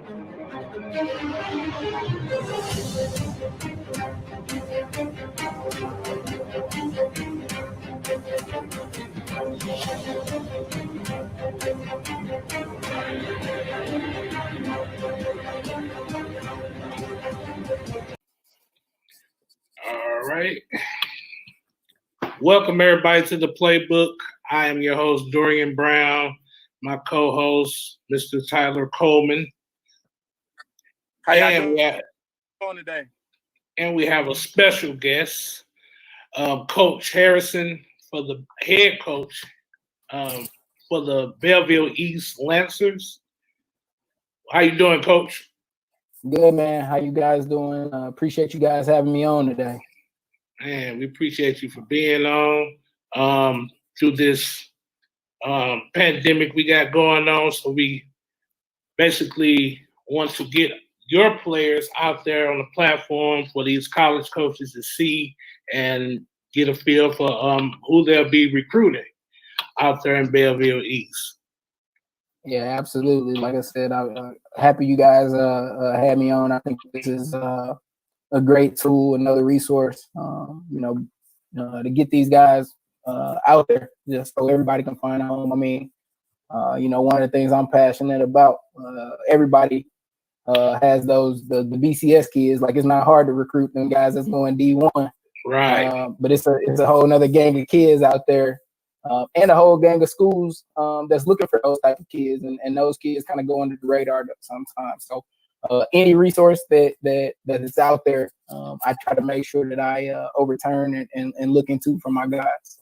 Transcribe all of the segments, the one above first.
All right. Welcome everybody to the Playbook. I am your host, Dorian Brown. My co-host, Mr. Tyler Coleman. How y'all doing today? And we have a special guest, Coach Harrison, for the head coach for the Belleville East Lancers. How you doing, Coach? Good, man. How you guys doing? Appreciate you guys having me on today. Man, we appreciate you for being on through this pandemic we got going on. So we basically want to get your players out there on the platform for these college coaches to see and get a feel for who they'll be recruiting out there in Belleville East. Yeah, absolutely. Like I said, I'm happy you guys had me on. I think this is a great tool, another resource, to get these guys out there just so everybody can find a home. I mean, one of the things I'm passionate about, everybody has the BCS kids. Like, it's not hard to recruit them guys that's going D1. Right. But it's a whole other gang of kids out there, and a whole gang of schools that's looking for those type of kids, and those kids kind of go under the radar sometimes. So any resource that is out there, I try to make sure that I overturn and look into for my guys.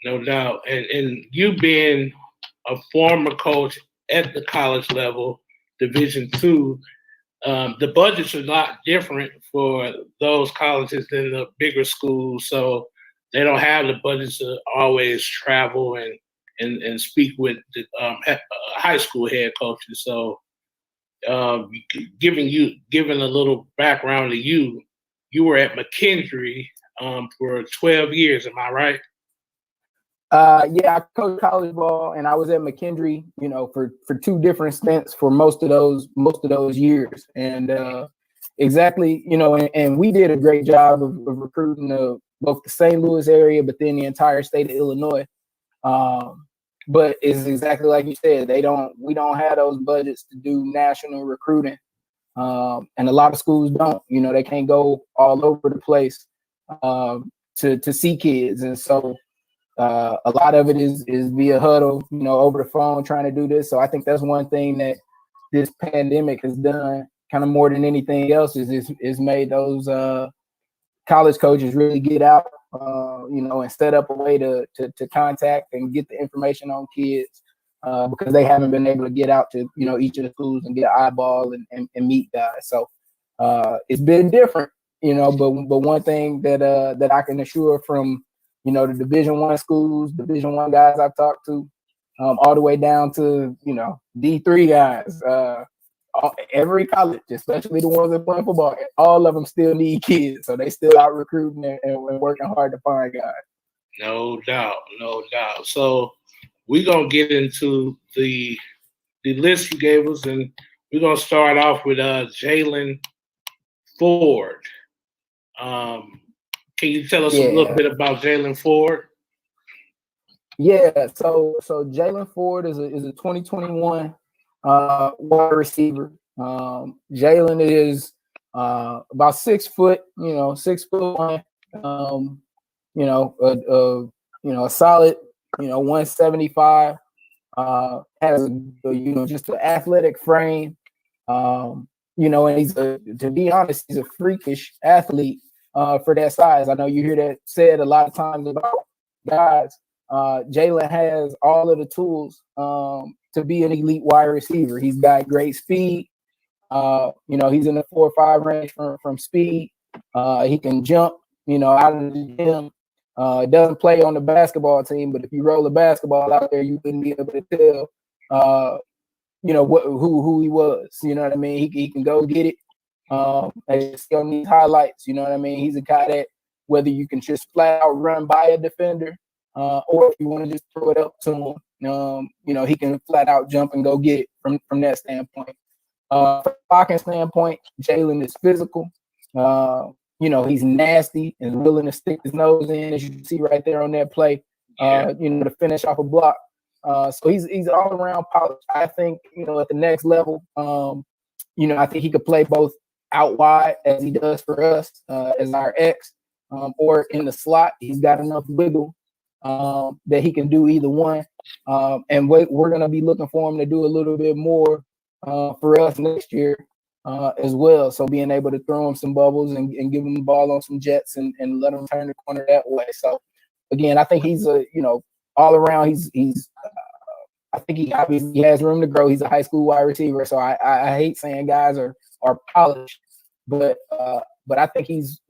No doubt. And you being a former coach at the college level, Division II, the budgets are a lot different for those colleges than the bigger schools. So they don't have the budgets to always travel and speak with the high school head coaches. So giving a little background to you, you were at McKendree for 12 years. Am I right? Yeah, I coached college ball, and I was at McKendree, for 2 different stints for most of those years. And exactly, and we did a great job of recruiting both the St. Louis area, but then the entire state of Illinois. But it's exactly like you said, we don't have those budgets to do national recruiting. And a lot of schools don't, they can't go all over the place to see kids. And so a lot of it is via huddle, over the phone, trying to do this. So I think that's one thing that this pandemic has done kind of more than anything else is made those college coaches really get out, and set up a way to contact and get the information on kids because they haven't been able to get out to, each of the schools and get an eyeball and meet guys. So it's been different, but one thing that I can assure from, the Division I schools, Division I guys I've talked to, all the way down to, D3 guys, every college, especially the ones that play football, all of them still need kids. So they still out recruiting and working hard to find guys. No doubt. So we're going to get into the list you gave us, and we're going to start off with Jalen Ford. Can you tell us a little bit about Jalen Ford? Yeah, so Jalen Ford is a 2021 wide receiver. Jalen is about 6 foot, 6'1", a solid, 175. Has just an athletic frame. And he's to be honest, he's a freakish athlete for that size. I know you hear that said a lot of times about guys. Jalen has all of the tools to be an elite wide receiver. He's got great speed. He's in the 4.5 range from speed. He can jump, out of the gym. Doesn't play on the basketball team, but if you roll a basketball out there, you wouldn't be able to tell, who he was. You know what I mean? He can go get it. I see on these highlights, you know what I mean? He's a guy that whether you can just flat out run by a defender, or if you want to just throw it up to him, he can flat out jump and go get it from that standpoint. From a blocking standpoint, Jalen is physical. He's nasty and willing to stick his nose in, as you can see right there on that play. To finish off a block. So he's all around polished. I think at the next level, I think he could play both out wide as he does for us as our X, or in the slot. He's got enough wiggle that he can do either one. And we're going to be looking for him to do a little bit more for us next year as well. So being able to throw him some bubbles and give him the ball on some jets and let him turn the corner that way. So again, I think he's all around. I think he obviously has room to grow. He's a high school wide receiver. So I hate saying guys are polished, but I think he's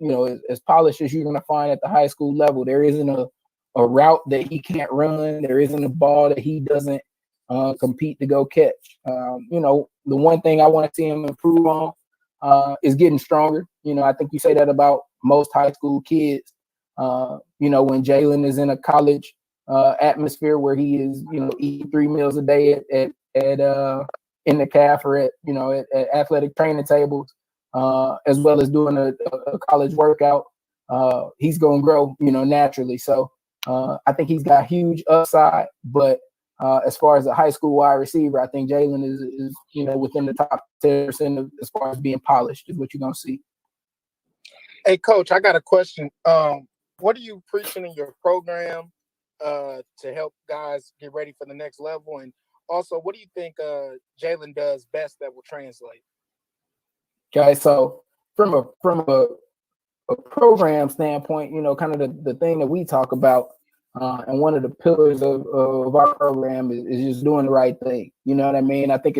as polished as you're going to find at the high school level. There isn't a route that he can't run. There isn't a ball that he doesn't compete to go catch. The one thing I want to see him improve on is getting stronger. I think you say that about most high school kids. When Jalen is in a college atmosphere where he is, eating 3 meals a day at in the calf or at athletic training tables, as well as doing a college workout, he's going to grow, naturally. So I think he's got huge upside, but as far as a high school wide receiver, I think Jalen is within the top 10% as far as being polished is what you're going to see. Hey, Coach, I got a question. What are you preaching in your program to help guys get ready for the next level? And also, what do you think Jalen does best that will translate? Okay, so from a program standpoint, kind of the thing that we talk about, and one of the pillars of our program is just doing the right thing. You know what I mean? I think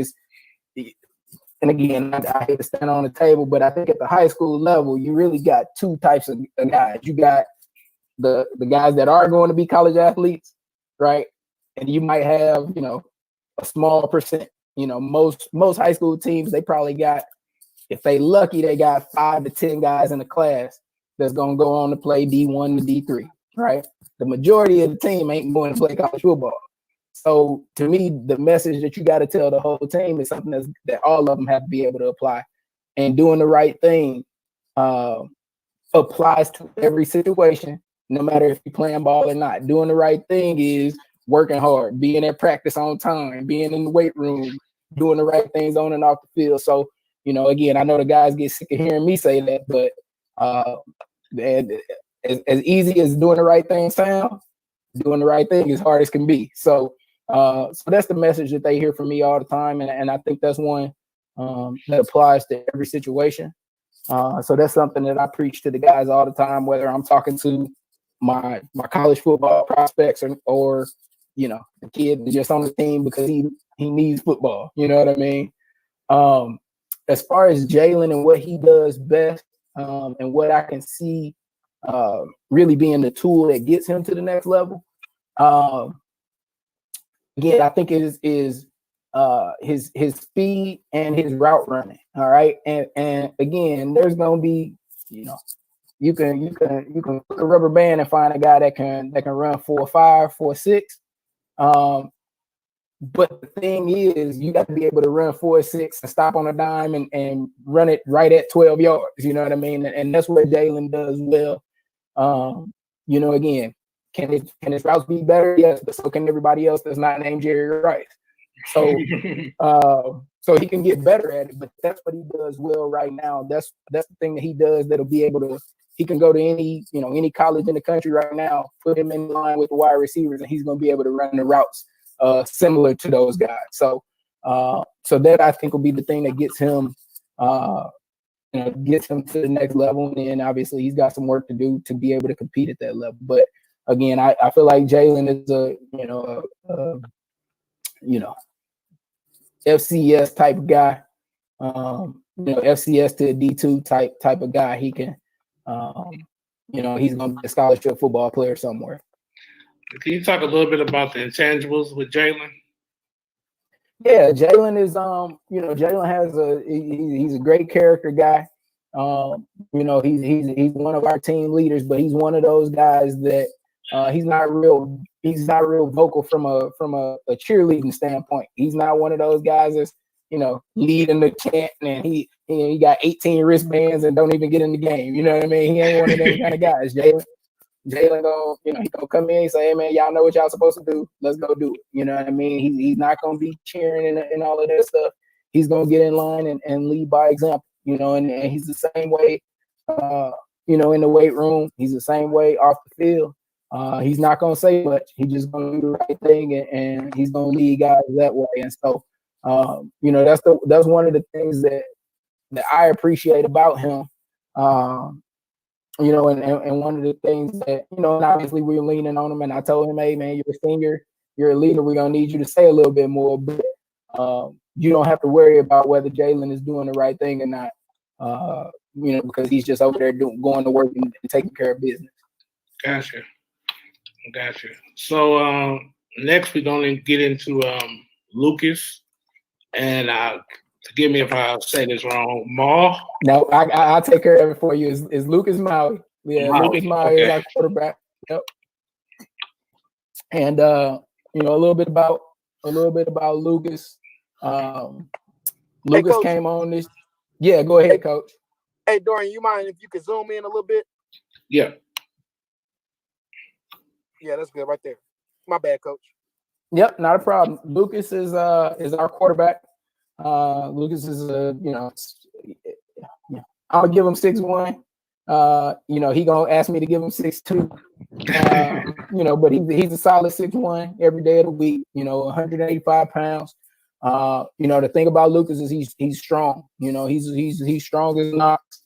and again, I hate to stand on the table, but I think at the high school level, you really got two types of guys. You got the guys that are going to be college athletes, right? And you might have, a small percent. Most high school teams, they probably got, if they lucky, they got 5 to 10 guys in the class that's going to go on to play D1 to D3, right? The majority of the team ain't going to play college football. So to me, the message that you got to tell the whole team is something that all of them have to be able to apply. And doing the right thing applies to every situation, no matter if you're playing ball or not. Doing the right thing is working hard, being at practice on time, being in the weight room, doing the right things on and off the field. So, again, I know the guys get sick of hearing me say that, but as easy as doing the right thing sounds, doing the right thing as hard as can be. So that's the message that they hear from me all the time. And I think that's one that applies to every situation. So that's something that I preach to the guys all the time, whether I'm talking to my college football prospects or the kid is just on the team because he needs football. You know what I mean? As far as Jalen and what he does best, and what I can see really being the tool that gets him to the next level. Again, I think it is his speed and his route running. All right. And again, there's gonna be, you can put a rubber band and find a guy that can run 4.5, 4.6. But the thing is, you got to be able to run 4.6 and stop on a dime and run it right at 12 yards. You know what I mean? And that's what Jalen does well. Again, can his routes be better? Yes, but so can everybody else that's not named Jerry Rice. So so he can get better at it, but that's what he does well right now. That's the thing that he does that'll be able to. He can go to any college in the country right now, put him in line with the wide receivers, and he's going to be able to run the routes similar to those guys. So that I think will be the thing that gets him to the next level. And then obviously he's got some work to do to be able to compete at that level. But again, I feel like Jalen is a FCS type of guy, FCS to a D2 type of guy. He can, he's going to be a scholarship football player somewhere. Can you talk a little bit about the intangibles with Jalen? Yeah, Jalen is, Jalen has he's a great character guy. He's one of our team leaders, but he's one of those guys that he's not real vocal from a cheerleading standpoint. He's not one of those guys leading the chant, and he got 18 wristbands and don't even get in the game. You know what I mean? He ain't one of them kind of guys. Jalen gonna, he gonna come in and say, hey man, y'all know what y'all supposed to do. Let's go do it. You know what I mean? He's not gonna be cheering and all of that stuff. He's gonna get in line and lead by example, and he's the same way, in the weight room. He's the same way off the field. He's not gonna say much. He's just gonna do the right thing, and he's gonna lead guys that way. And so, that's one of the things that I appreciate about him. And one of the things that, and obviously we're leaning on him, and I told him, hey man, you're a senior, you're a leader, we're gonna need you to say a little bit more, but you don't have to worry about whether Jalen is doing the right thing or not, because he's just over there going to work and taking care of business. Gotcha. So next we're gonna get into Lucas, and forgive me if I say this wrong. Maul. No, I'll take care of it for you. Is Lucas Maui? Yeah, Maui. Lucas Maui is our quarterback. Yep. And a little bit about Lucas. Lucas Coach, came on this. Yeah, go ahead, Coach. Hey, Dorian, you mind if you could zoom in a little bit? Yeah. Yeah, that's good right there. My bad, Coach. Yep, not a problem. Lucas is our quarterback. Lucas is I'm gonna give him 6'1". He gonna ask me to give him 6'2". But he's a solid 6'1" every day of the week. 185 pounds. The thing about Lucas is he's strong. He's strong as an ox.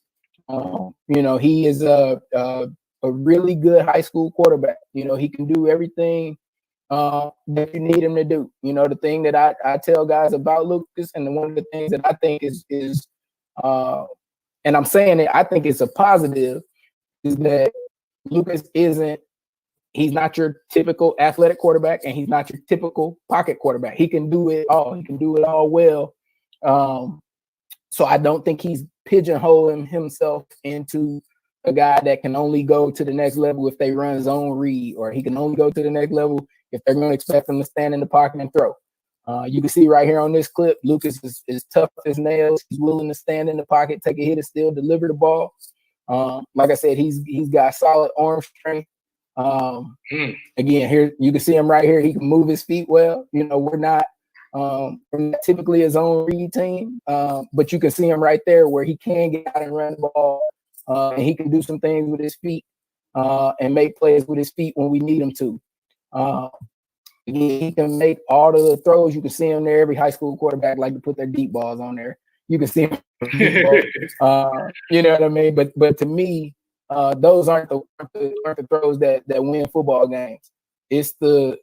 He is a really good high school quarterback. He can do everything that you need him to do. The thing that I tell guys about Lucas, and one of the things that I think is and I'm saying it, I think it's a positive, is that Lucas he's not your typical athletic quarterback, and he's not your typical pocket quarterback. He can do it all. He can do it all well. So I don't think he's pigeonholing himself into a guy that can only go to the next level if they run zone read, or he can only go to the next level if they're going to expect him to stand in the pocket and throw. You can see right here on this clip, Lucas is tough as nails. He's willing to stand in the pocket, take a hit, and still deliver the ball. Like I said, he's got solid arm strength. Again, here you can see him right here. He can move his feet well. We're not typically a zone read team, but you can see him right there where he can get out and run the ball, and he can do some things with his feet and make plays with his feet when we need him to. He can make all the throws. You can see him there. Every high school quarterback like to put their deep balls on there. You can see him. You know what I mean? But to me, those aren't the throws that win football games. It's the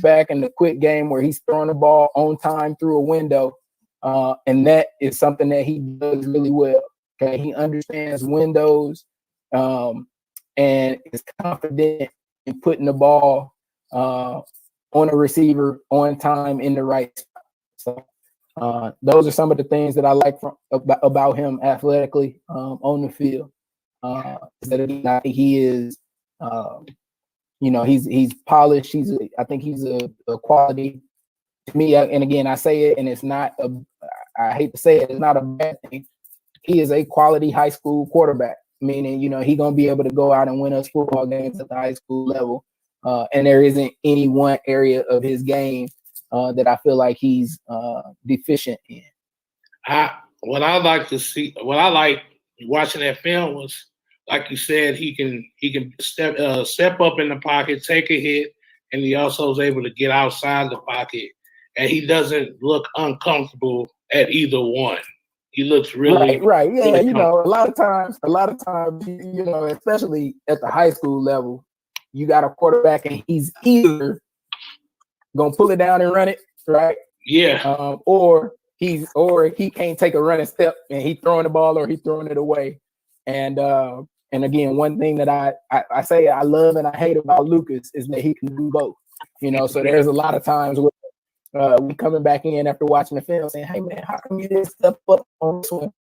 back and the quick game where he's throwing the ball on time through a window, and that is something that he does really well. Okay, he understands windows, and is confident in putting the ball on a receiver on time in the right spot. So those are some of the things that I like about him athletically on the field. That he is, he's polished. I think he's a quality to me. And again, I say it, and it's not I hate to say it, it's not a bad thing. He is a quality high school quarterback, meaning, he's going to be able to go out and win us football games at the high school level. And there isn't any one area of his game that I feel like he's deficient in. What I like watching that film was, like you said, he can step up in the pocket, take a hit, and he also is able to get outside the pocket, and he doesn't look uncomfortable at either one. He looks really right. Yeah, really a lot of times, especially at the high school level, you got a quarterback and he's either gonna pull it down and run it, right? Yeah. Or he can't take a running step and he's throwing the ball or he's throwing it away. And again, one thing that I say I love and I hate about Lucas is that he can do both. So there's a lot of times where we coming back in after watching the film saying, hey man, how come you didn't step up on this one?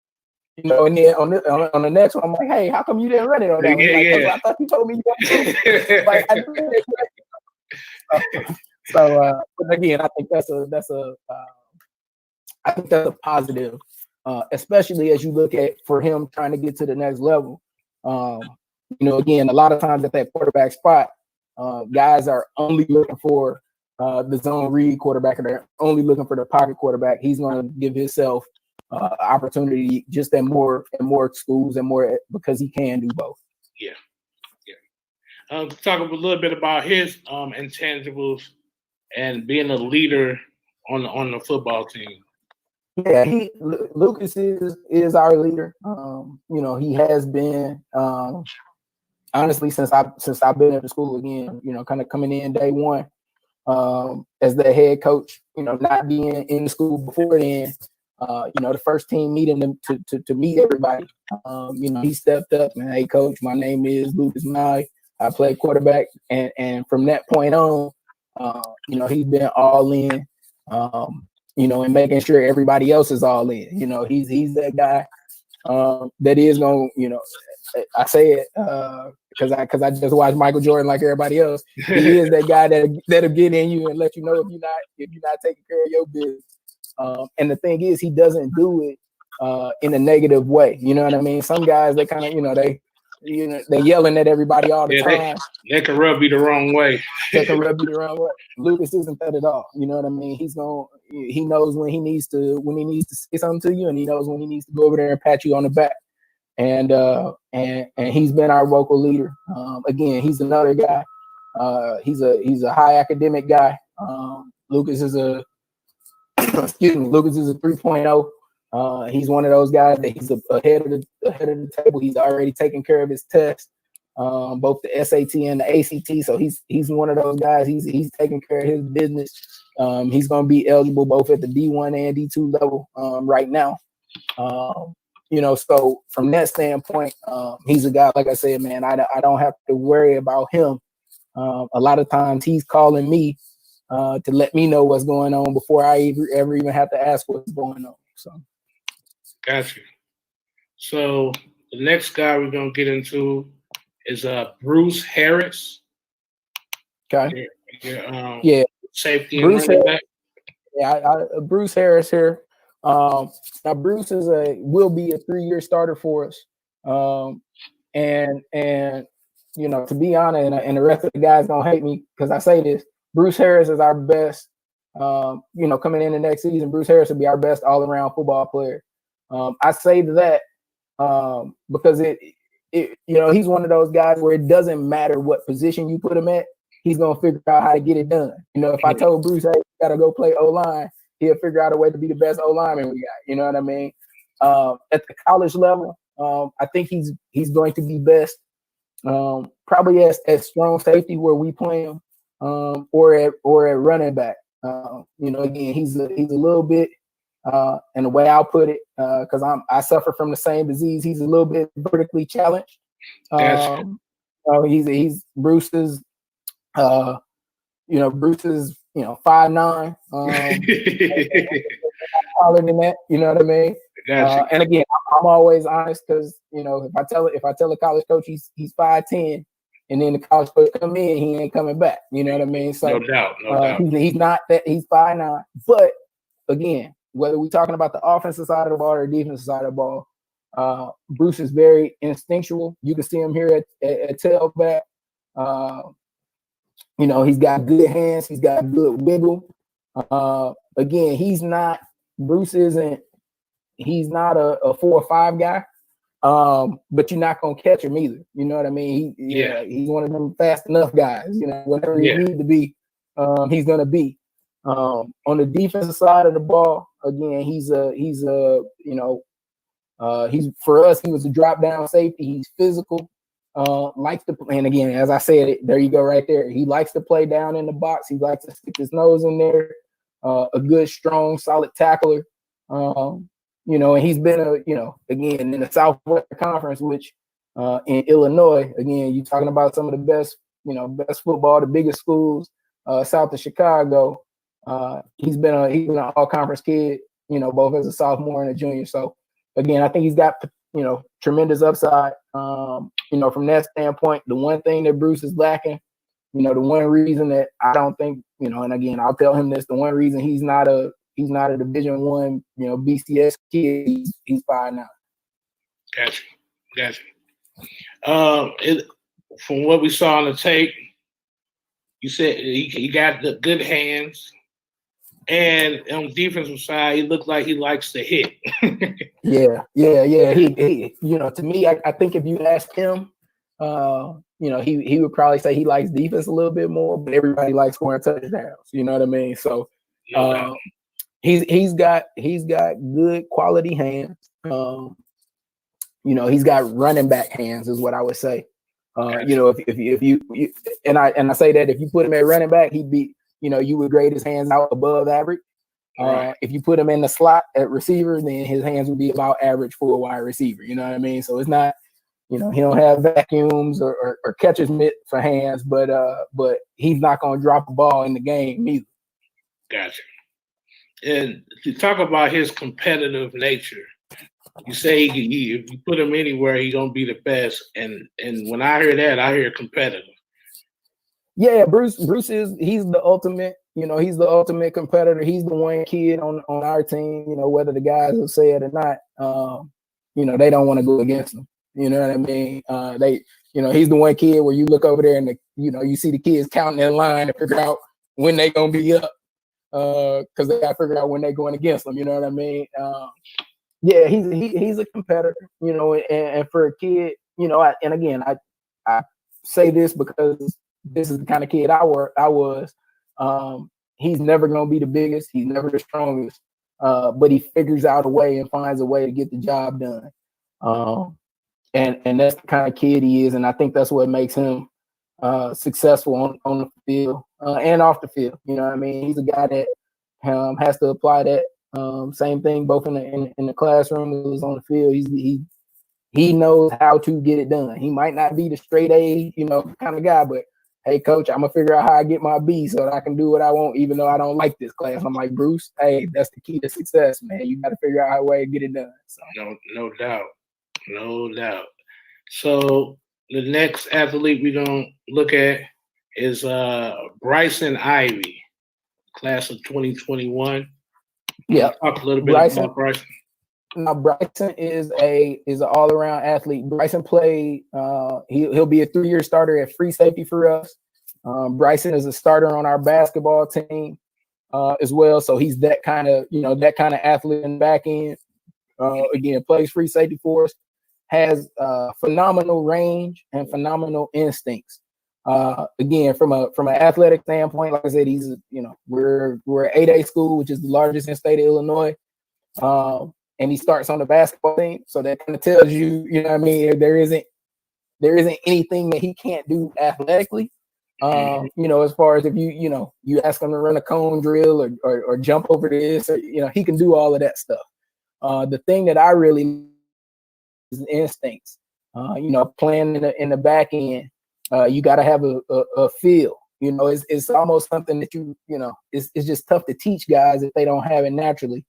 And then on the next one, I'm like, hey, how come you didn't run it on that one? Like, I thought you told me you So, but again, I think that's a positive, especially as you look at for him trying to get to the next level. Again, a lot of times at that quarterback spot, guys are only looking for the zone read quarterback, or they're only looking for the pocket quarterback. He's going to give himself opportunity just at more schools and more because he can do both. Yeah. Talk a little bit about his intangibles and being a leader on the football team. Yeah, Lucas is our leader. He has been honestly since I've been at the school again. Kind of coming in day one as the head coach. Not being in the school before then. The first team meeting to meet everybody. He stepped up and, hey, coach, my name is Lucas Nye. I play quarterback, and from that point on, he's been all in. And making sure everybody else is all in. He's that guy that is going to, I say it because I just watch Michael Jordan like everybody else. He is that guy that'll get in you and let you know if you're not taking care of your business. And the thing is, he doesn't do it in a negative way. You know what I mean? Some guys, they kind of, they yelling at everybody all the time. They can rub you the wrong way. Lucas isn't that at all. You know what I mean? He knows when he needs to say something to you, and he knows when he needs to go over there and pat you on the back. And he's been our vocal leader. Again, he's another guy. He's a high academic guy. Lucas is a 3.0. He's one of those guys that he's ahead of the table. He's already taken care of his test, both the SAT and the ACT. So he's one of those guys. He's taking care of his business. He's going to be eligible both at the D1 and D2 level right now. So from that standpoint, he's a guy, like I said, man, I don't have to worry about him. A lot of times he's calling me to let me know what's going on before I ever even have to ask what's going on. So. Gotcha. So the next guy we're gonna get into is Bruce Harris. Okay. Yeah. Safety and running back. Yeah, Bruce Harris here. Now Bruce will be a 3-year starter for us. And to be honest, and the rest of the guys gonna hate me because I say this. Bruce Harris is our best. Coming in the next season, Bruce Harris will be our best all-around football player. I say that because he's one of those guys where it doesn't matter what position you put him at, he's gonna figure out how to get it done. If I told Bruce, hey, you gotta go play O-line, he'll figure out a way to be the best O-lineman we got. You know what I mean? At the college level, I think he's going to be best probably as strong safety where we play him, or at running back. Again, he's a little bit. And the way I'll put it, because I suffer from the same disease. He's a little bit vertically challenged. He's Bruce's. Bruce's 5'9". Taller than that. You know what I mean? And again, I'm always honest because if I tell a college coach he's 5'10", and then the college coach come in, he ain't coming back. You know what I mean? So no doubt. He's not that. He's 5'9". But again, whether we're talking about the offensive side of the ball or defensive side of the ball, Bruce is very instinctual. You can see him here at tailback. He's got good hands. He's got good wiggle. Again, he's not a 4 or 5 guy. But you're not gonna catch him either. You know what I mean? He's one of them fast enough guys. Whatever you need to be, he's gonna be. On the defensive side of the ball, again, he's for us. He was a drop down safety. He's physical. Likes to, and again, as I said, there you go, right there. He likes to play down in the box. He likes to stick his nose in there. A good, strong, solid tackler. And he's been again in the Southwestern Conference, which in Illinois, again, you're talking about some of the best football, the biggest schools south of Chicago. He's been an all-conference kid, both as a sophomore and a junior. So again, I think he's got tremendous upside. From that standpoint, the one thing that Bruce is lacking the one reason that I don't think, and again, I'll tell him this, the one reason he's not a Division I, BCS kid, he's 5'9". Gotcha. From what we saw on the tape, you said he got the good hands, and on the defensive side, he looked like he likes to hit. Yeah. He to me, I think if you asked him, he would probably say he likes defense a little bit more, but everybody likes scoring touchdowns. You know what I mean? So he's got good quality hands. He's got running back hands, is what I would say. If you and I say that if you put him at running back, he'd be, you would grade his hands out above average. Right. If you put him in the slot at receiver, then his hands would be about average for a wide receiver. You know what I mean? So it's not, he don't have vacuums or catcher's mitt for hands, but he's not going to drop a ball in the game either. Gotcha. And to talk about his competitive nature, you say if you put him anywhere, he's gonna be the best. And when I hear that, I hear competitive. Yeah, Bruce he's the ultimate. He's the ultimate competitor. He's the one kid on our team. Whether the guys will say it or not, they don't want to go against him. You know what I mean? He's the one kid where you look over there and you see the kids counting in line to figure out when they gonna be up, because they got to figure out when they're going against them. You know what I mean? Yeah, he's a competitor, and for a kid, I say this because this is the kind of kid I was. He's never going to be the biggest. He's never the strongest, but he figures out a way and finds a way to get the job done. And that's the kind of kid he is, and I think that's what makes him successful on the field and off the field. You know what I mean? He's a guy that has to apply that. Same thing, both in the classroom as on the field. He knows how to get it done. He might not be the straight A, kind of guy, but hey, coach, I'm gonna figure out how I get my B so that I can do what I want, even though I don't like this class. I'm like, Bruce, hey, that's the key to success, man. You got to figure out how to get it done. So. No doubt. So the next athlete we're gonna look at is Bryson Ivy, class of 2021. Yeah, talk a little bit about Bryson. Now Bryson is an all-around athlete. Bryson played. He'll be a 3-year starter at free safety for us. Bryson is a starter on our basketball team as well. So he's that kind of athlete in the back end. Again, plays free safety for us. Has phenomenal range and phenomenal instincts. Again, from an athletic standpoint, like I said, he's we're an 8A school, which is the largest in the state of Illinois, and he starts on the basketball team. So that kind of tells you, what I mean, there isn't anything that he can't do athletically. As far as if you ask him to run a cone drill or jump over this, he can do all of that stuff. The thing that I really is instincts. Playing in the back end. You got to have a feel. It's almost something that it's just tough to teach guys if they don't have it naturally.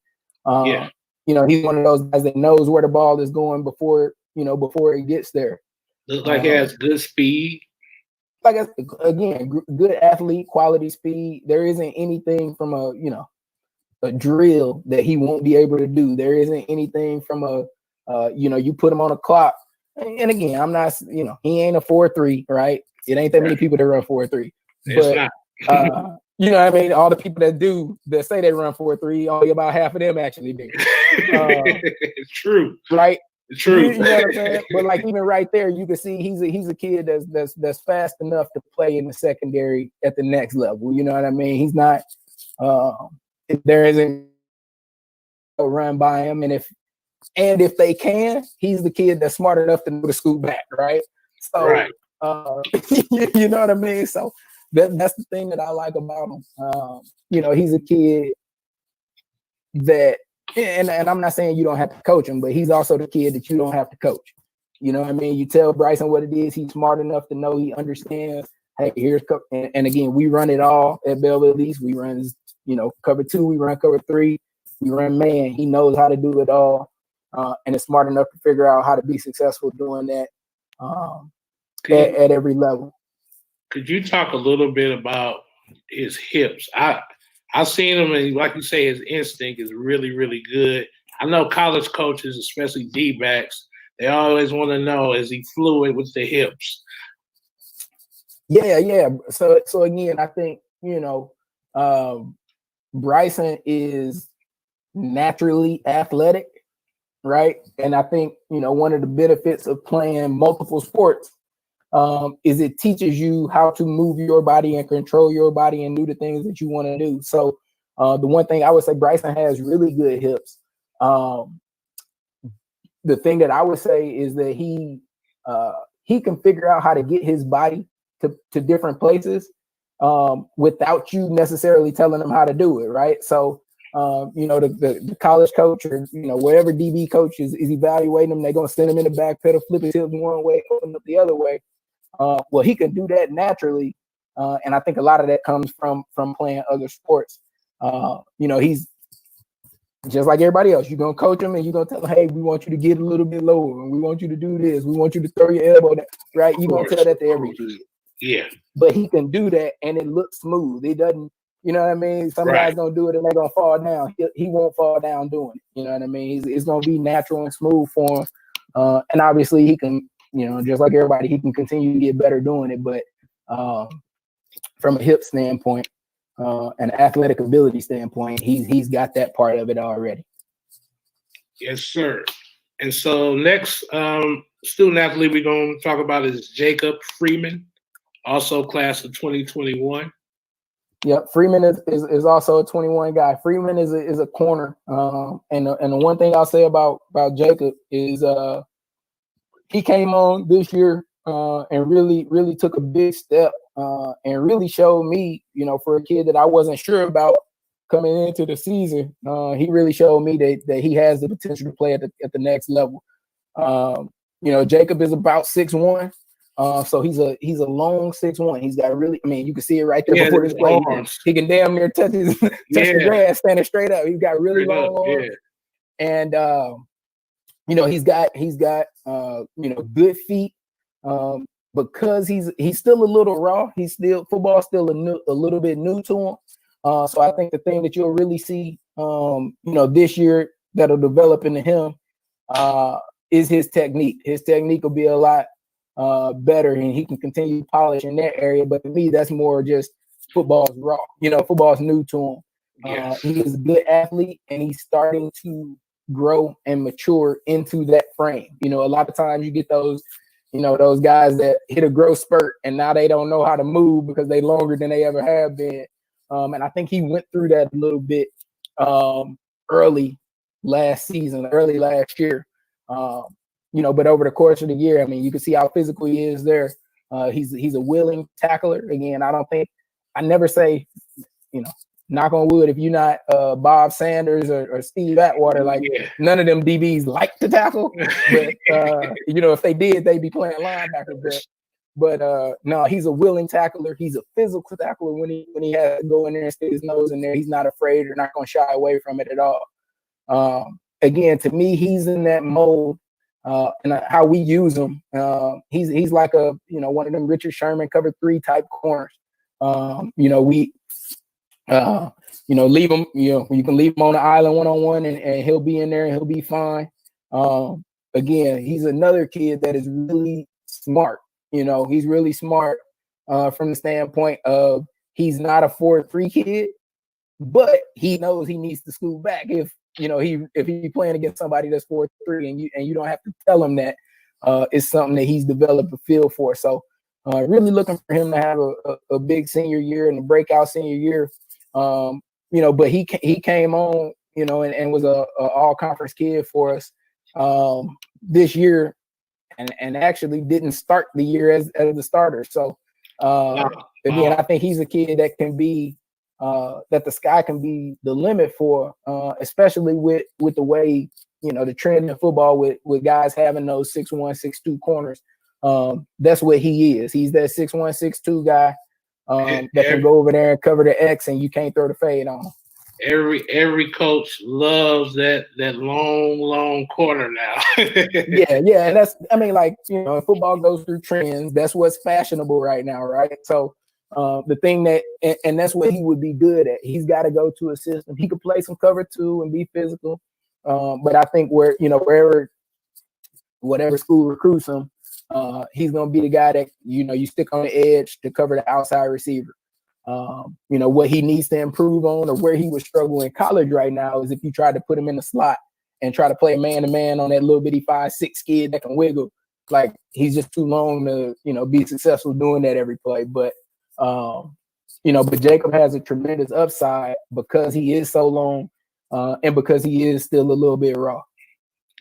He's one of those guys that knows where the ball is going before it gets there. Looks like he has good speed. Like again, good athlete, quality speed. There isn't anything from a drill that he won't be able to do. There isn't anything from you put him on a clock. And again, I'm not, he ain't a 4.3, right? It ain't that many people that run 4.3. It's not. You know what I mean? All the people that say they run 4.3, only about half of them actually do. It's true. Right? It's true. You know what I'm saying? But like even right there, you can see he's a kid that's fast enough to play in the secondary at the next level. You know what I mean? He's not there isn't a run by him, and if they can, he's the kid that's smart enough to know to scoot back, right? So, right. You know what I mean? So that's the thing that I like about him. He's a kid that, and I'm not saying you don't have to coach him, but he's also the kid that you don't have to coach. You know what I mean? You tell Bryson what it is. He's smart enough to know he understands. Hey, here's and again, we run it all at Belleville East. We run, cover 2. We run cover 3. We run man. He knows how to do it all. And is smart enough to figure out how to be successful doing that at every level. Could you talk a little bit about his hips? I've seen him, and like you say, his instinct is really, really good. I know college coaches, especially D-backs, they always want to know, is he fluid with the hips? Yeah. So again, I think, Bryson is naturally athletic, right? And I think, one of the benefits of playing multiple sports is it teaches you how to move your body and control your body and do the things that you want to do. So the one thing I would say, Bryson has really good hips. The thing that I would say is that he can figure out how to get his body to different places without you necessarily telling him how to do it, right? So the college coach or wherever DB coach is evaluating him, they're gonna send him in the back pedal, flip his hips one way, open up the other way. Well, he can do that naturally, and I think a lot of that comes from playing other sports. He's just like everybody else. You're gonna coach him and you're gonna tell him, hey, we want you to get a little bit lower, and we want you to do this. We want you to throw your elbow down, right? You're gonna tell that to every kid. Yeah. But he can do that and it looks smooth. It doesn't, you know what I mean? Some guys gonna do it and they're gonna fall down. He won't fall down doing it. You know what I mean? It's gonna be natural and smooth for him. And obviously he can, just like everybody, he can continue to get better doing it. But from a hip standpoint, and athletic ability standpoint, he's got that part of it already. Yes, sir. And so next student athlete we're going to talk about is Jacob Freeman, also class of 2021. Yep, Freeman is also a 21 guy. Freeman is a corner, and the one thing I'll say about Jacob is he came on this year and really took a big step and really showed me, for a kid that I wasn't sure about coming into the season, he really showed me that he has the potential to play at the next level. Jacob is about 6'1". So he's a long 6'1". He's got really, you can see it right there before this play. He can damn near touch the grass standing straight up. He's got really long arms. And he's got good feet. Because he's still a little raw. Football's still a little bit new to him. So I think the thing that you'll really see, this year that'll develop into him is his technique. His technique will be a lot better, and he can continue to polish in that area. But to me, that's more just football's raw. Football's new to him. He is a good athlete, and he's starting to grow and mature into that frame. A lot of times you get those guys that hit a growth spurt and now they don't know how to move because they longer than they ever have been. And I think he went through that a little bit early last year. But over the course of the year, you can see how physical he is there. He's a willing tackler. Again, I never say, knock on wood, if you're not Bob Sanders or Steve Atwater, none of them DBs like to tackle. But if they did, they'd be playing linebacker. But no, he's a willing tackler. He's a physical tackler when he has to go in there and stick his nose in there. He's not afraid or not going to shy away from it at all. Again, to me, he's in that mold. And how we use him, he's like one of them Richard Sherman cover 3 type corners. Leave him, you can leave him on the island one-on-one and he'll be in there and he'll be fine. Again, he's another kid that is really smart. He's really smart from the standpoint of he's not a 4-3 kid, but he knows he needs to scoot back if he's playing against somebody that's 4-3 and you don't have to tell him that. It's something that he's developed a feel for. So really looking for him to have a big senior year and a breakout senior year. But he came on, and was a all conference kid for us this year, and actually didn't start the year as the starter. So again, I think he's a kid that can be that the sky can be the limit for, especially with the way the trend in football with guys having those 6'1", 6'2" corners. That's what he is. He's that 6'1", 6'2" guy that can go over there and cover the X, and you can't throw the fade on him. every coach loves that long corner now. Yeah, and that's, I mean, like, football goes through trends. That's what's fashionable right now, right? So the thing that, and that's what he would be good at. He's got to go to a system. He could play some cover two and be physical, but I think whatever school recruits him, he's gonna be the guy that you stick on the edge to cover the outside receiver. What he needs to improve on, or where he would struggle in college right now, is if you try to put him in the slot and try to play man-to-man on that little bitty 5'6" kid that can wiggle. Like, he's just too long to be successful doing that every play. But but Jacob has a tremendous upside because he is so long, and because he is still a little bit raw.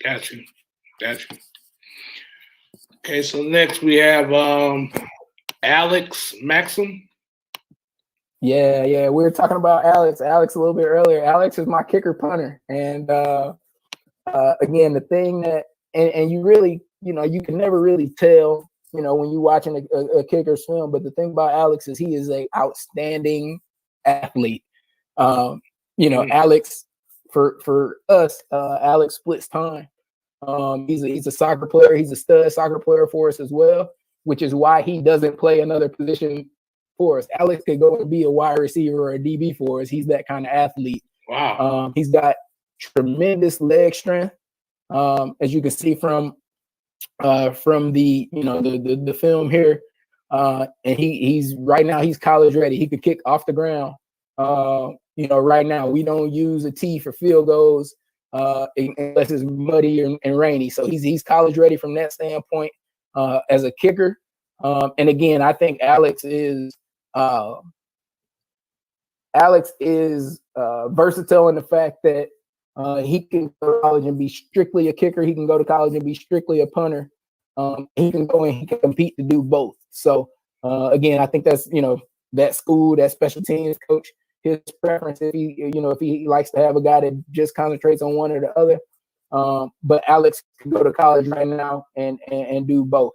Got you. Okay, so next we have Alex Maxim. Yeah, we were talking about Alex a little bit earlier. Alex is my kicker punter. And again, the thing that, and you really, you can never really tell, when you're watching a kicker's film, but the thing about Alex is he is a outstanding athlete. Alex, for us, Alex splits time. He's a soccer player. He's a stud soccer player for us as well, which is why he doesn't play another position for us. Alex could go and be a wide receiver or a DB for us. He's that kind of athlete. Wow. He's got tremendous leg strength, as you can see from the the film here. And he's right now he's college ready. He could kick off the ground. Right now we don't use a tee for field goals unless it's muddy and rainy. So he's college ready from that standpoint as a kicker. And again, I think Alex is versatile in the fact that he can go to college and be strictly a kicker. He can go to college and be strictly a punter. He can go and he can compete to do both. So again, I think that's that school, that special teams coach, his preference if he likes to have a guy that just concentrates on one or the other. But Alex can go to college right now and do both.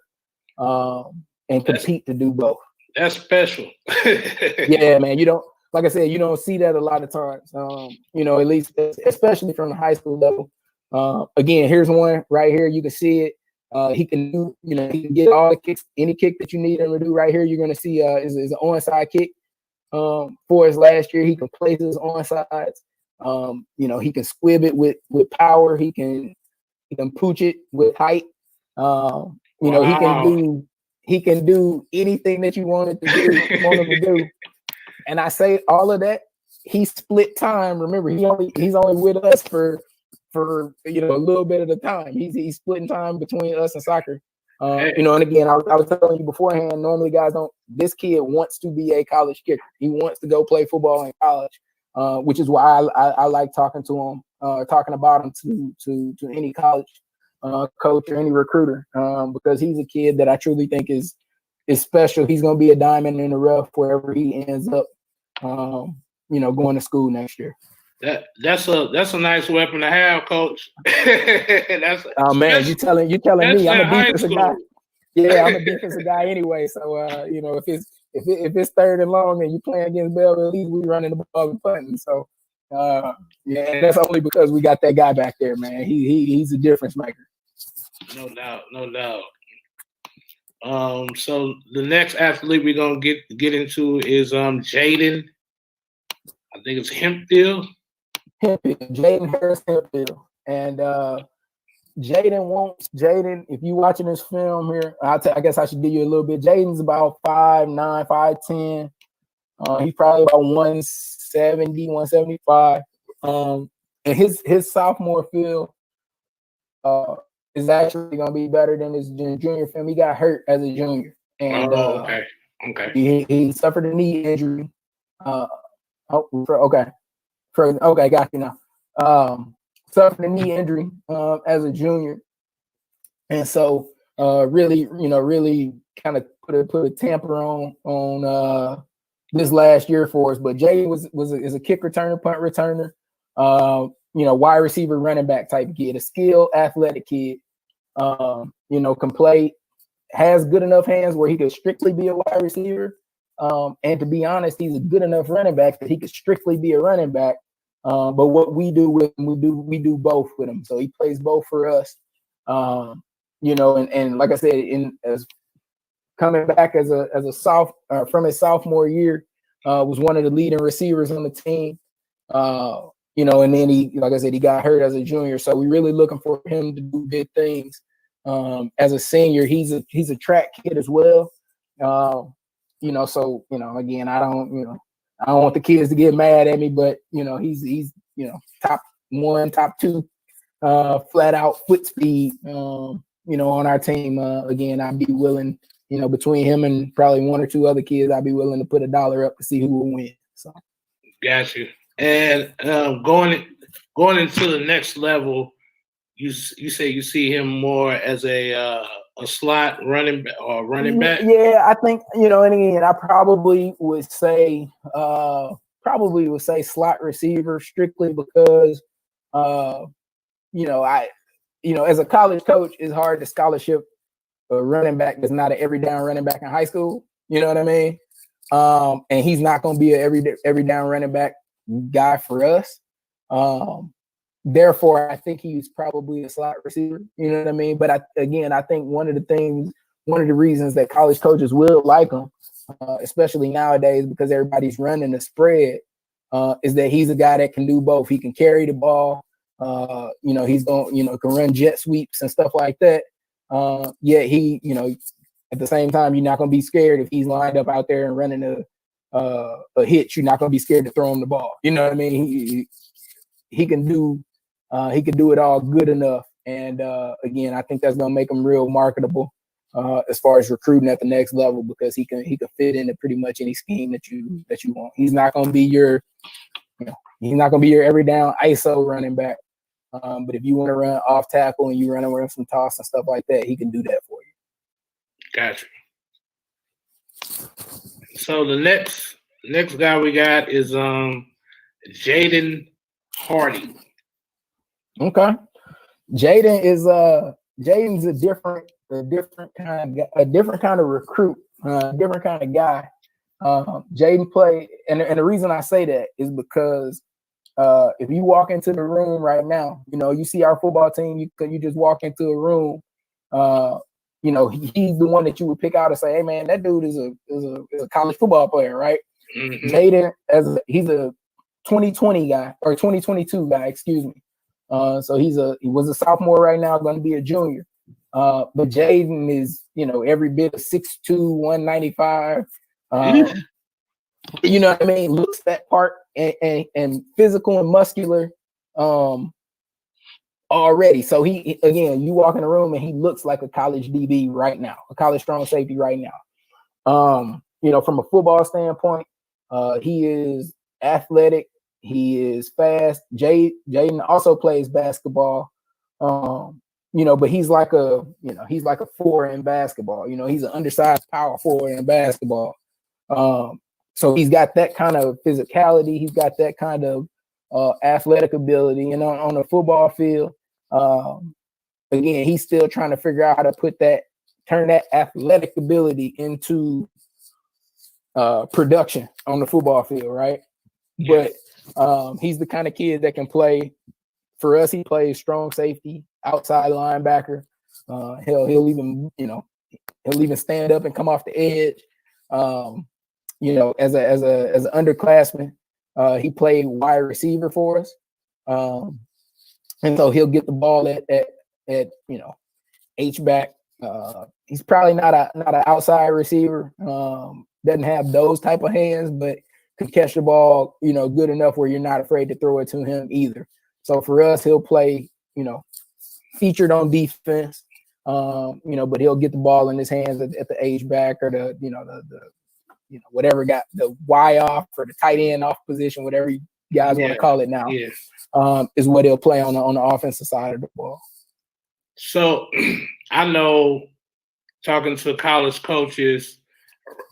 And compete to do both. That's special. Yeah, man. Like I said, you don't see that a lot of times. At least especially from the high school level. Again, here's one right here. You can see it. He can do, he can get all the kicks, any kick that you need him to do right here. You're gonna see is an onside kick for his last year. He can place his onsides. He can squib it with power. He can pooch it with height. Wow. He can do anything that you want him to do. And I say all of that. He split time. Remember, he's only with us for a little bit of the time. He's splitting time between us and soccer. And again, I was telling you beforehand. Normally, guys don't. This kid wants to be a college kicker. He wants to go play football in college, which is why I like talking to him, talking about him to any college coach or any recruiter, because he's a kid that I truly think is special. He's going to be a diamond in the rough wherever he ends up, going to school next year. That's a nice weapon to have, Coach. Oh man, you telling me I'm a defensive guy? Yeah, I'm a defensive guy anyway. So if it's third and long and you playing against Belleville, at least we running the ball and punting. So that's only because we got that guy back there, man. He's a difference maker. No doubt. So the next athlete we're gonna get into is Jaden. I think it's Hempfield. Jaden Harris Hempfield. And Jaden, if you're watching this film here, I guess I should give you a little bit. Jaden's about 5'9", 5'10". He's probably about 170, 175. And his sophomore film is actually going to be better than his junior film. He got hurt as a junior. And okay. He suffered a knee injury. Okay, got you now. Suffered a knee injury as a junior, and so really kind of put a tamper on this last year for us. But Jay is a kick returner, punt returner, wide receiver, running back type of kid, a skilled, athletic kid. Can play, has good enough hands where he could strictly be a wide receiver. And to be honest, he's a good enough running back that he could strictly be a running back. But what we do with him, we do both with him. So he plays both for us. And like I said, as coming back as a from his sophomore year, was one of the leading receivers on the team. And then he, like I said, he got hurt as a junior. So we're really looking for him to do big things. As a senior, he's a track kid as well. Again, I don't want the kids to get mad at me, but he's top one, top two, flat out foot speed. On our team. Again, I'd be willing, between him and probably one or two other kids, I'd be willing to put $1 up to see who will win. So, got you. And going into the next level, you say you see him more as a slot running back. Yeah, I think and again, I probably would say slot receiver strictly because as a college coach, it's hard to scholarship a running back that's not an every down running back in high school. You know what I mean? And he's not going to be an every down running back guy for us. Therefore, I think he's probably a slot receiver. You know what I mean? But I think one of the reasons that college coaches will like him, especially nowadays because everybody's running the spread, is that he's a guy that can do both. He can carry the ball. He's going, can run jet sweeps and stuff like that. Yet he, at the same time, you're not going to be scared if he's lined up out there and running a hitch. You're not going to be scared to throw him the ball. You know what I mean? He can do it all good enough. And again, I think that's going to make him real marketable as far as recruiting at the next level because he can fit into pretty much any scheme that you want. He's not going to be your every down ISO running back. But if you want to run off tackle and you run around some toss and stuff like that, he can do that for you. Gotcha. So the next guy we got is Jaden Hardy. Okay. Jaden's a different kind of recruit, different kind of guy. Jaden played, and the reason I say that is because if you walk into the room right now, you see our football team, you just walk into a room, he's the one that you would pick out and say, hey man, that dude is a college football player, right? Mm-hmm. Jaden, he's a 2020 guy or 2022 guy, excuse me. So he was a sophomore right now, going to be a junior. But Jaden is, every bit of 6'2", 195. You know what I mean? Looks that part and physical and muscular already. So he, again, you walk in the room and he looks like a college DB right now, a college strong safety right now. From a football standpoint, he is athletic. He is fast. Jaden also plays basketball. But he's like a 4 in basketball. He's an undersized power forward in basketball. So he's got that kind of physicality. He's got that kind of athletic ability. On the football field, again, he's still trying to figure out how to turn that athletic ability into production on the football field, right? But he's the kind of kid that can play. For us, he plays strong safety, outside linebacker. He'll even stand up and come off the edge. As an underclassman, he played wide receiver for us, and so he'll get the ball at H-back. He's probably not an outside receiver. Doesn't have those type of hands, but could catch the ball, good enough where you're not afraid to throw it to him either. So for us, he'll play, featured on defense, but he'll get the ball in his hands at the H-back or the whatever got the Y off or the tight end off position, whatever you guys want to call it now, is what he'll play on the offensive side of the ball. So I know, talking to college coaches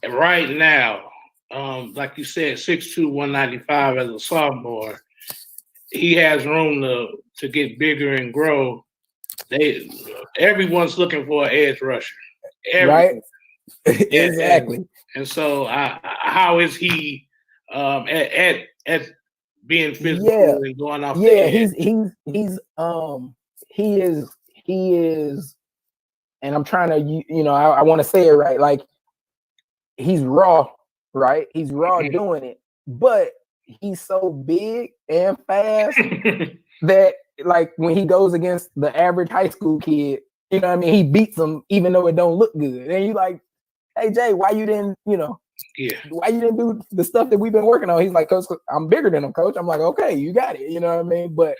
right now, like you said, 6'2", 195 as a sophomore, he has room to get bigger and grow. Everyone's looking for an edge rusher. Right? Exactly. And so how is he at being physical Yeah, and going off the yeah, edge. he is, and I'm trying to, I want to say it right. Like, he's raw, right? He's raw doing it, but he's so big and fast that, like, when he goes against the average high school kid, you know what I mean? He beats them even though it don't look good. And you like, hey Jay, why you didn't, Yeah. why you didn't do the stuff that we've been working on? He's like, Coach, I'm bigger than him, Coach. I'm like, okay, you got it. You know what I mean? But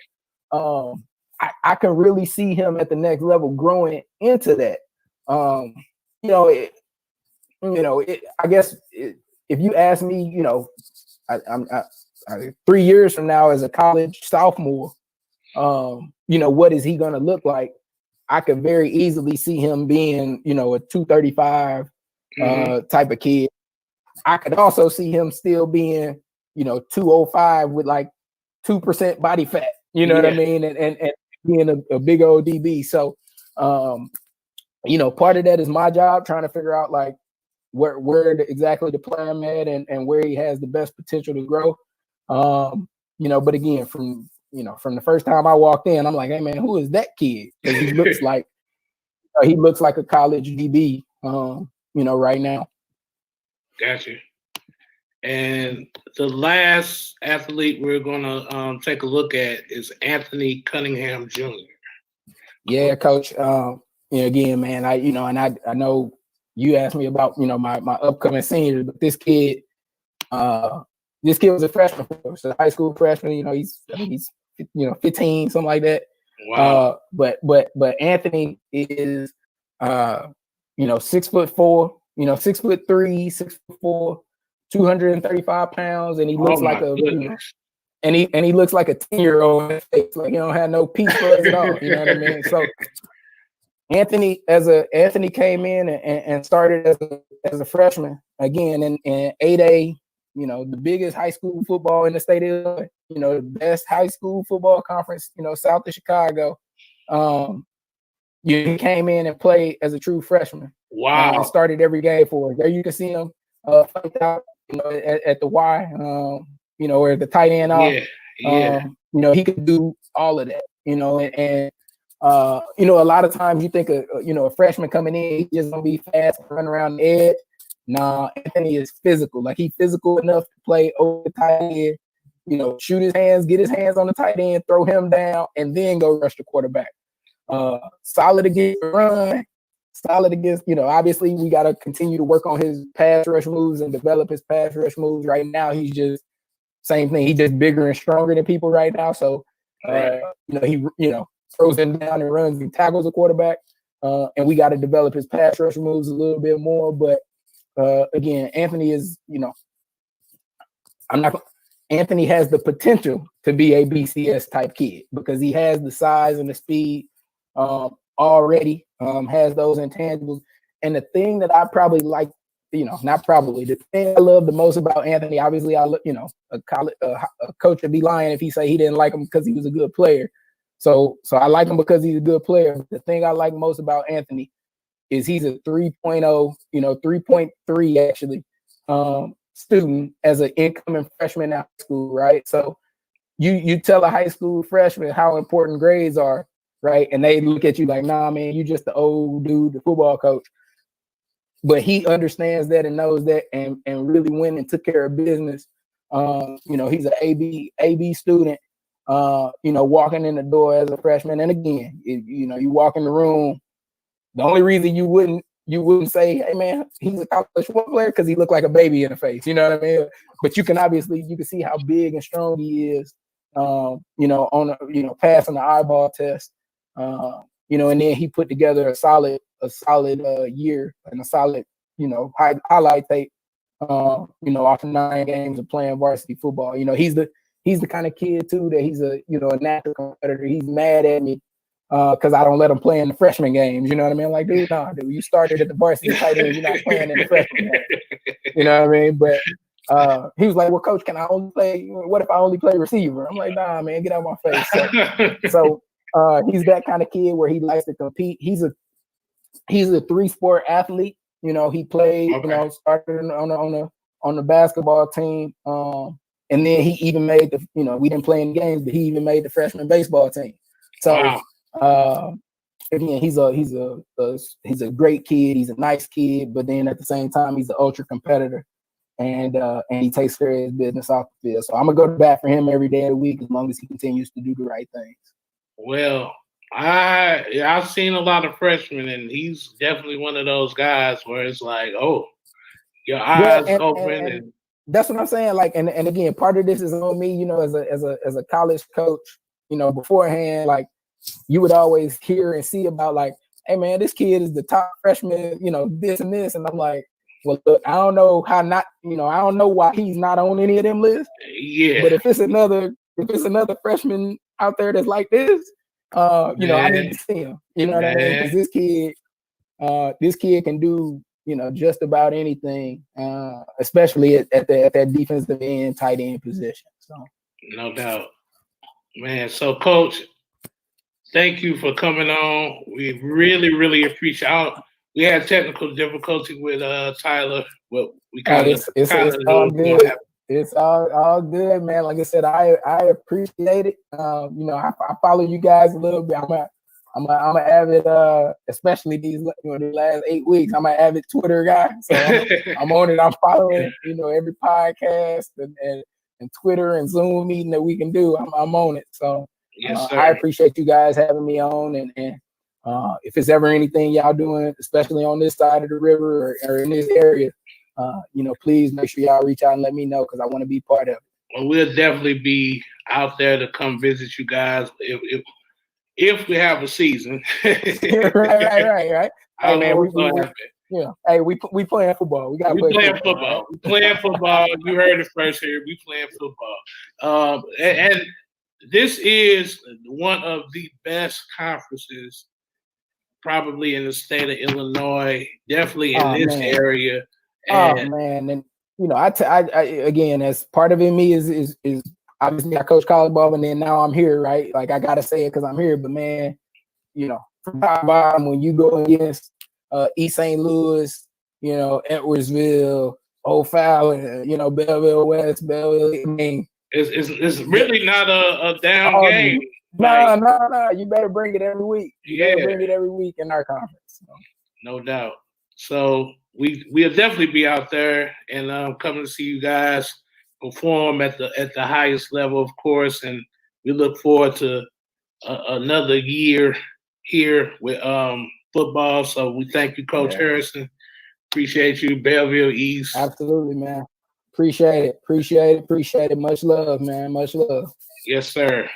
I can really see him at the next level growing into that. You know, it, I guess if you ask me, I'm 3 years from now as a college sophomore, what is he going to look like? I could very easily see him being, a 235 type of kid. I could also see him still being, 205 with like 2% body fat, you know what I mean? And being a big old DB. So, part of that is my job, trying to figure out like where exactly to play him at and where he has the best potential to grow. But again, from the first time I walked in, I'm like, hey man, who is that kid? Because he looks like a college DB, right now. Gotcha. And the last athlete we're gonna take a look at is Anthony Cunningham Jr. Yeah, Coach. Again, man, I know you asked me about my upcoming seniors, but this kid was a freshman, so high school freshman. He's 15, something like that. Wow. But Anthony is 6'4", 6'3", 6'4", 235 pounds, and he looks like and he looks like a 10-year-old in his face. Like, he don't have no peach fuzz at all. You know what I mean? So Anthony came in and started as a freshman again in 8A, the biggest high school football in the state of Illinois, the best high school football conference, south of Chicago. He came in and played as a true freshman. Wow. And started every game for us. There you can see him fight out, at the Y, where the tight end off. Yeah. He could do all of that, and a lot of times you think a freshman coming in, he's just gonna be fast, run around the edge. Nah, Anthony is physical. Like, he's physical enough to play over the tight end, shoot his hands, get his hands on the tight end, throw him down, and then go rush the quarterback. Solid against the run, solid against, obviously we got to continue to work on his pass rush moves and develop his pass rush moves. Right now, he's just same thing. He's just bigger and stronger than people right now. So, he throws him down and runs and tackles the quarterback. And we got to develop his pass rush moves a little bit more. But again, Anthony is, Anthony has the potential to be a BCS type kid because he has the size and the speed already, has those intangibles. And the thing that I probably like, the thing I love the most about Anthony, obviously a coach would be lying if he say he didn't like him because he was a good player. So I like him because he's a good player. The thing I like most about Anthony is he's a 3.0, 3.3 actually, student as an incoming freshman in high school, right? So you tell a high school freshman how important grades are, right? And they look at you like, nah, man, you just the old dude, the football coach. But he understands that and knows that and really went and took care of business. He's an AB student, walking in the door as a freshman. And again, you walk in the room, the only reason you wouldn't say, hey man, he's a college football player because he looked like a baby in the face. You know what I mean? But you can see how big and strong he is, on passing the eyeball test. And then he put together a solid year and a solid, highlight tape, after 9 games of playing varsity football. He's the kind of kid too that he's a natural competitor. He's mad at me because I don't let him play in the freshman games. You know what I mean? Like, dude, you started at the varsity tight end, you're not playing in the freshman game. You know what I mean? But he was like, well, coach, can I only play? What if I only play receiver? I'm like, nah, man, get out of my face. So he's that kind of kid where he likes to compete. He's a 3-sport athlete. He played, started on the basketball team, and then he even made the, we didn't play in games, but he even made the freshman baseball team. So again, he's a great kid. He's a nice kid, but then at the same time, he's an ultra competitor, and he takes care of his business off the field. So I'm gonna go to bat for him every day of the week as long as he continues to do the right things. Well, I've seen a lot of freshmen, and he's definitely one of those guys where it's like, oh, your eyes open, and that's what I'm saying. Like, and again, part of this is on me, as a college coach, beforehand, like you would always hear and see about like, hey man, this kid is the top freshman, this and this. And I'm like, well, look, I don't know how not, I don't know why he's not on any of them lists. Yeah. But if it's another freshman out there that's like this, I need to see him. You know what I mean? Because this kid can do, just about anything, especially at that defensive end, tight end position. So no doubt, man. So, Coach, thank you for coming on. We really, really appreciate it. We had technical difficulty with Tyler. Well, we it's all good. It's all good, man. Like I said, I appreciate it. I follow you guys a little bit. I'm an avid, especially these the last 8 weeks. I'm an avid Twitter guy, so I'm on it. I'm following, every podcast and Twitter and Zoom meeting that we can do. I'm on it. So yes, sir. I appreciate you guys having me on, and if it's ever anything y'all doing, especially on this side of the river or in this area, please make sure y'all reach out and let me know because I want to be part of it. Well, we'll definitely be out there to come visit you guys if we have a season. right. Hey man, we playing football. We playing football. We playing football. You heard it first here. We playing football. And this is one of the best conferences probably in the state of Illinois, definitely in this area. And I again, as part of it, me is obviously I coach college ball, and then now I'm here, right? Like I gotta say it because I'm here. But man, from top to bottom, when you go against East St. Louis, Edwardsville, O'Fallon, Belleville West, Belleville, I mean, it's really not a down game. No. You better bring it every week. You better bring it every week in our conference. So. No doubt. So we'll definitely be out there and coming to see you guys perform at the highest level, of course. And we look forward to another year here with football. So we thank you, Coach Harrison. Appreciate you, Belleville East. Absolutely, man. Appreciate it. Much love, man. Much love. Yes, sir.